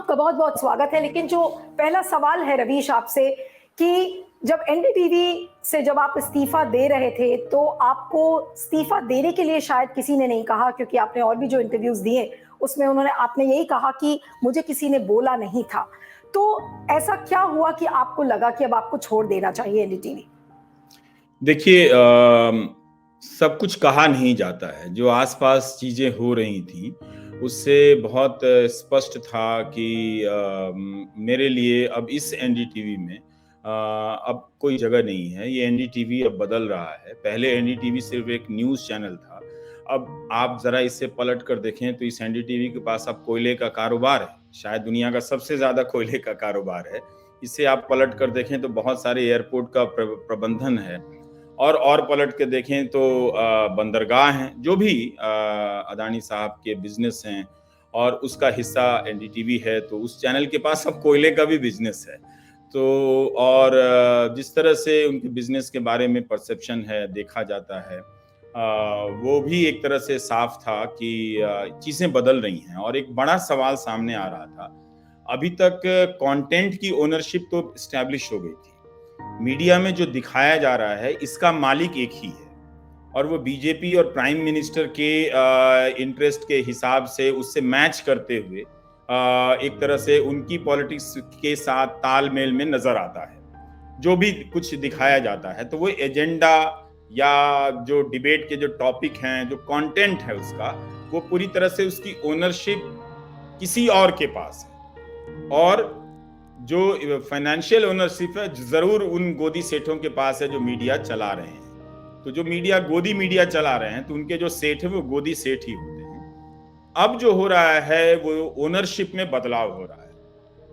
आपका बहुत-बहुत स्वागत है। लेकिन जो पहला सवाल है रवीश आपसे कि जब एनडीटीवी से जब आप इस्तीफ़ा दे रहे थे, तो आपको इस्तीफ़ा देने के लिए शायद किसी ने नहीं कहा, क्योंकि आपने और भी जो इंटरव्यूज़ दिए, उसमें आपने यही कहा कि मुझे किसी ने बोला नहीं था। तो ऐसा क्या हुआ कि आपको लगा कि अब आपको छोड़ देना चाहिए एनडीटीवी? देखिए सब कुछ कहा नहीं जाता है। जो आस-पास चीज़ें हो रही थीं, उससे बहुत स्पष्ट था कि मेरे लिए अब इस एनडीटीवी में अब कोई जगह नहीं है। ये एनडीटीवी अब बदल रहा है। पहले एनडीटीवी सिर्फ़ एक न्यूज़ चैनल था। अब आप ज़रा इसे पलट कर देखें तो इस एनडीटीवी के पास अब कोयले का कारोबार है। शायद दुनिया का सबसे ज़्यादा कोयले का कारोबार है। इसे आप पलट कर देखें तो बहुत सारे एयरपोर्ट का प्रबंधन है। और पलट के देखें तो बंदरगाह हैं, जो भी अदानी साहब के बिज़नेस हैं और उसका हिस्सा एनडीटीवी है, तो उस चैनल के पास अब कोयले का भी बिज़नेस है। तो और जिस तरह से उनके बिज़नेस के बारे में परसेप्शन है, देखा जाता है, वो भी एक तरह से साफ था कि चीज़ें बदल रही हैं और एक बड़ा सवाल सामने आ रहा था। अभी तक कंटेंट की ओनरशिप तो एस्टैब्लिश हो गई थी। मीडिया में जो दिखाया जा रहा है, इसका मालिक एक ही है और वो बीजेपी और प्राइम मिनिस्टर के इंटरेस्ट के हिसाब से उससे मैच करते हुए एक तरह से उनकी पॉलिटिक्स के साथ तालमेल में नजर आता है। जो भी कुछ दिखाया जाता है, तो वो एजेंडा या जो डिबेट के जो टॉपिक हैं, जो कंटेंट है उसका, वो पूरी तरह से उसकी ओनरशिप किसी और के पास है और जो फाइनेंशियल ओनरशिप है जरूर उन गोदी सेठों के पास है जो मीडिया चला रहे हैं। तो जो गोदी मीडिया चला रहे हैं, तो उनके जो सेठ है वो गोदी सेठ ही होते हैं। अब जो हो रहा है वो ओनरशिप में बदलाव हो रहा है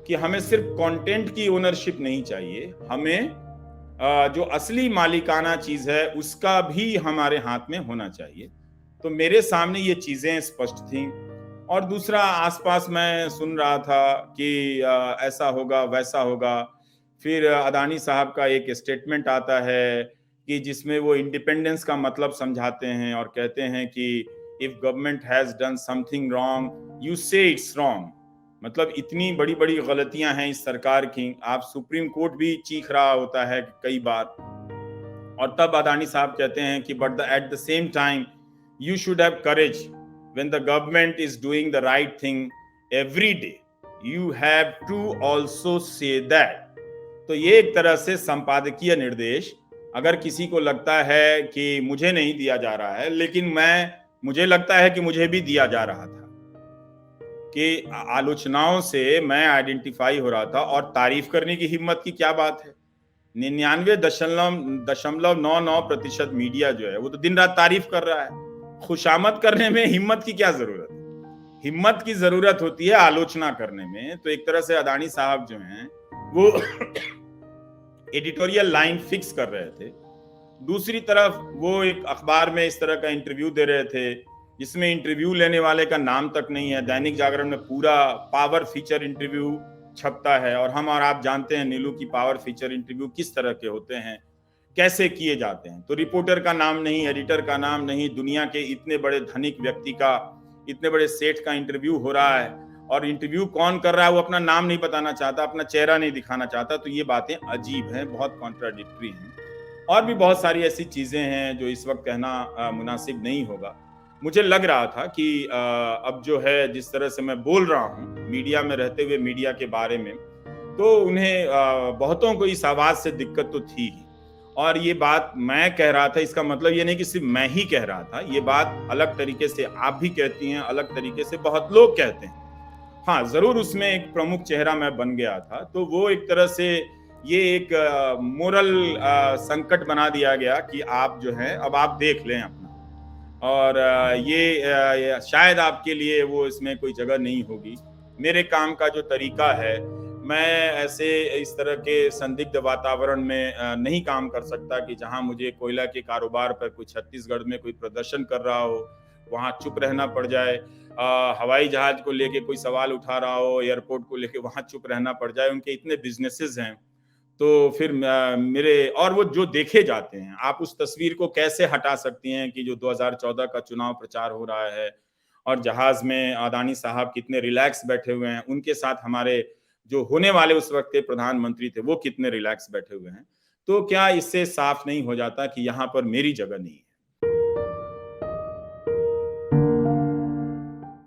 कि हमें सिर्फ कंटेंट की ओनरशिप नहीं चाहिए, हमें जो असली मालिकाना चीज है उसका भी हमारे हाथ में होना चाहिए। तो मेरे सामने ये चीजें स्पष्ट थी। और दूसरा, आसपास मैं सुन रहा था कि ऐसा होगा वैसा होगा। फिर अदानी साहब का एक स्टेटमेंट आता है कि जिसमें वो इंडिपेंडेंस का मतलब समझाते हैं और कहते हैं कि if government has done something wrong you से इट्स रॉन्ग। मतलब इतनी बड़ी बड़ी गलतियां हैं इस सरकार की, आप सुप्रीम कोर्ट भी चीख रहा होता है कई बार। और तब अदानी साहब कहते हैं कि but at the same time you should have courage when the government is doing the right thing every day you have to also say that। तो ये एक तरह से संपादकीय निर्देश, अगर किसी को लगता है कि मुझे नहीं दिया जा रहा है, लेकिन मुझे लगता है कि मुझे भी दिया जा रहा था, कि आलोचनाओं से मैं आइडेंटिफाई हो रहा था। और तारीफ करने की हिम्मत की क्या बात है। 99.99% मीडिया जो है वो तो दिन रात तारीफ कर रहा है। खुशामद करने में हिम्मत की क्या जरूरत है। हिम्मत की जरूरत होती है आलोचना करने में। तो एक तरह से अदानी साहब जो हैं वो एडिटोरियल लाइन फिक्स कर रहे थे। दूसरी तरफ वो एक अखबार में इस तरह का इंटरव्यू दे रहे थे जिसमें इंटरव्यू लेने वाले का नाम तक नहीं है। दैनिक जागरण में पूरा पावर फीचर इंटरव्यू छपता है और हम और आप जानते हैं नीलू की पावर फीचर इंटरव्यू किस तरह के होते हैं, कैसे किए जाते हैं। तो रिपोर्टर का नाम नहीं, एडिटर का नाम नहीं, दुनिया के इतने बड़े धनिक व्यक्ति का, इतने बड़े सेठ का इंटरव्यू हो रहा है और इंटरव्यू कौन कर रहा है वो अपना नाम नहीं बताना चाहता, अपना चेहरा नहीं दिखाना चाहता। तो ये बातें अजीब हैं, बहुत कॉन्ट्राडिक्टरी हैं। और भी बहुत सारी ऐसी चीजें हैं जो इस वक्त कहना मुनासिब नहीं होगा। मुझे लग रहा था कि अब जो है जिस तरह से मैं बोल रहा हूँ मीडिया में रहते हुए मीडिया के बारे में, तो उन्हें बहुतों को इस आवाज से दिक्कत तो थी ही। और ये बात मैं कह रहा था, इसका मतलब ये नहीं कि सिर्फ मैं ही कह रहा था। ये बात अलग तरीके से आप भी कहती हैं, अलग तरीके से बहुत लोग कहते हैं। हाँ, जरूर उसमें एक प्रमुख चेहरा मैं बन गया था। तो वो एक तरह से ये एक मोरल संकट बना दिया गया कि आप जो है अब आप देख लें अपना। और ये शायद आपके लिए वो इसमें कोई जगह नहीं होगी। मेरे काम का जो तरीका है, मैं ऐसे इस तरह के संदिग्ध वातावरण में नहीं काम कर सकता कि जहां मुझे कोयला के कारोबार पर कोई छत्तीसगढ़ में कोई प्रदर्शन कर रहा हो वहां चुप रहना पड़ जाए। हवाई जहाज को लेके कोई सवाल उठा रहा हो, एयरपोर्ट को लेके वहां चुप रहना पड़ जाए। उनके इतने बिजनेसेस हैं। तो फिर मेरे और वो जो देखे जाते हैं, आप उस तस्वीर को कैसे हटा सकती हैं कि जो 2014 का चुनाव प्रचार हो रहा है और जहाज में अदानी साहब कितने रिलैक्स बैठे हुए हैं, उनके साथ हमारे जो होने वाले उस वक्त के प्रधानमंत्री थे वो कितने रिलैक्स बैठे हुए हैं। तो क्या इससे साफ नहीं हो जाता कि यहाँ पर मेरी जगह नहीं है?